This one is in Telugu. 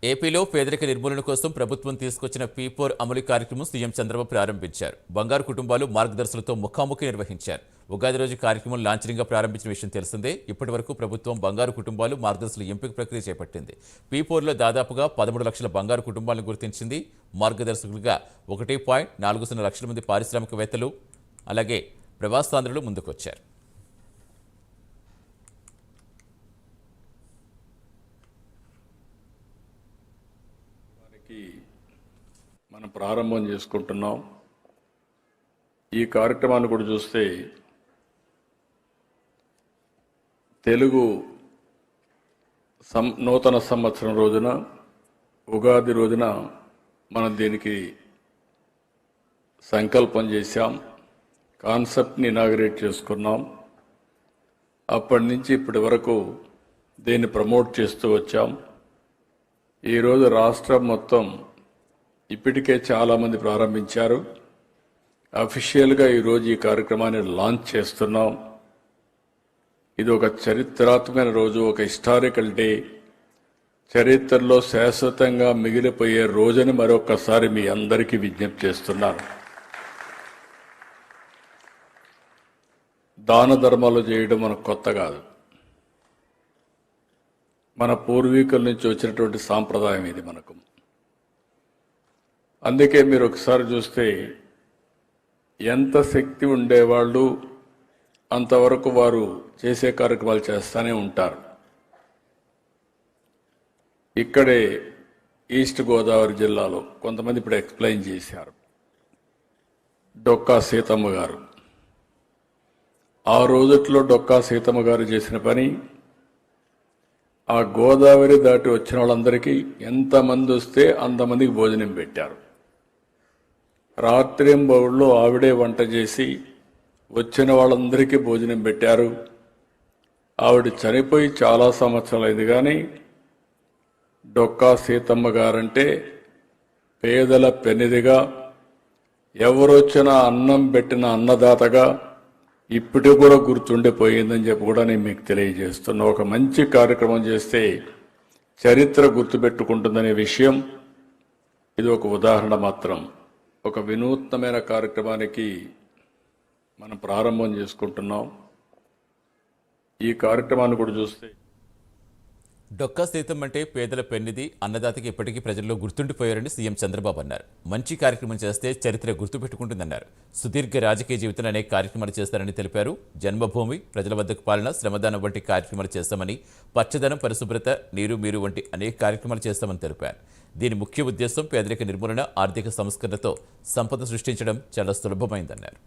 ఏపీలో పేదరిక నిర్మూలన కోసం ప్రభుత్వం తీసుకొచ్చిన P4 అమలు కార్యక్రమం సీఎం చంద్రబాబు ప్రారంభించారు. బంగారు కుటుంబాలు మార్గదర్శులతో ముఖాముఖి నిర్వహించారు. ఉగాది రోజు కార్యక్రమం లాంఛనంగా ప్రారంభించిన విషయం తెలిసిందే. ఇప్పటివరకు ప్రభుత్వం బంగారు కుటుంబాలు మార్గదర్శుల ఎంపిక ప్రక్రియ చేపట్టింది. P4లో దాదాపుగా 13 లక్షల బంగారు కుటుంబాలను గుర్తించింది. మార్గదర్శకులుగా 1.40 లక్షల మంది పారిశ్రామికవేత్తలు అలాగే ప్రవాసాంధ్రులు ముందుకొచ్చారు. మనం ప్రారంభం చేసుకుంటున్నాం. ఈ కార్యక్రమాన్ని కూడా చూస్తే తెలుగు నూతన సంవత్సరం రోజున ఉగాది రోజున మనం దీనికి సంకల్పం చేశాం. కాన్సెప్ట్ని ఇనాగరేట్ చేసుకున్నాం. అప్పటి నుంచి ఇప్పటి వరకు దీన్ని ప్రమోట్ చేస్తూ వచ్చాం. ఈరోజు రాష్ట్రం మొత్తం ఇప్పటికే చాలామంది ప్రారంభించారు. అఫీషియల్గా ఈరోజు ఈ కార్యక్రమాన్ని లాంచ్ చేస్తున్నాం. ఇది ఒక చరిత్రాత్మకమైన రోజు, ఒక హిస్టారికల్ డే. చరిత్రలో శాశ్వతంగా మిగిలిపోయే రోజుని మరొకసారి మీ అందరికీ విజ్ఞప్తి చేస్తున్నాను. దాన ధర్మాలు చేయడం మనకు కొత్త కాదు. మన పూర్వీకుల నుంచి వచ్చినటువంటి సాంప్రదాయం ఇది మనకు. అందుకే మీరు ఒకసారి చూస్తే ఎంత శక్తి ఉండేవాళ్ళు అంతవరకు వారు చేసే కార్యక్రమాలు చేస్తూనే ఉంటారు. ఇక్కడే ఈస్ట్ గోదావరి జిల్లాలో కొంతమంది ఇప్పుడు ఎక్స్ప్లెయిన్ చేశారు. డొక్కా సీతమ్మ గారు, ఆ రోజుట్లో డొక్కా సీతమ్మ గారు చేసిన పని, ఆ గోదావరి దాటి వచ్చిన వాళ్ళందరికీ ఎంతమంది వస్తే అంతమందికి భోజనం పెట్టారు. రాత్రింబౌళ్ళు ఆవిడే వంట చేసి వచ్చిన వాళ్ళందరికీ భోజనం పెట్టారు. ఆవిడ చనిపోయి చాలా సంవత్సరాలైంది, కానీ డొక్కా సీతమ్మ గారంటే పేదల పెన్నిదిగా, ఎవరొచ్చినా అన్నం పెట్టిన అన్నదాతగా ఇప్పటికి కూడా గుర్తుండిపోయిందని చెప్పి కూడా నేను మీకు తెలియజేస్తున్నా. ఒక మంచి కార్యక్రమం చేస్తే చరిత్ర గుర్తుపెట్టుకుంటుందనే విషయం ఇది ఒక ఉదాహరణ మాత్రం. ఒక వినూత్నమైన కార్యక్రమానికి మనం ప్రారంభం చేసుకుంటున్నాం. ఈ కార్యక్రమాన్ని కూడా చూస్తే డొక్కా సీతం అంటే పేదల పెన్నిది, అన్నదాతకి ఇప్పటికీ ప్రజల్లో గుర్తుండిపోయారని సీఎం చంద్రబాబు అన్నారు. మంచి కార్యక్రమం చేస్తే చరిత్ర గుర్తుపెట్టుకుంటుందన్నారు. సుదీర్ఘ రాజకీయ జీవితంలో అనేక కార్యక్రమాలు చేస్తారని తెలిపారు. జన్మభూమి, ప్రజల వద్దకు పాలన, శ్రమదానం వంటి కార్యక్రమాలు చేస్తామని, పచ్చదనం, పరిశుభ్రత, నీరు మీరు వంటి అనేక కార్యక్రమాలు చేస్తామని తెలిపారు. దీని ముఖ్య ఉద్దేశం పేదరిక నిర్మూలన, ఆర్థిక సంస్కరణతో సంపద సృష్టించడం చాలా సులభమైందన్నారు.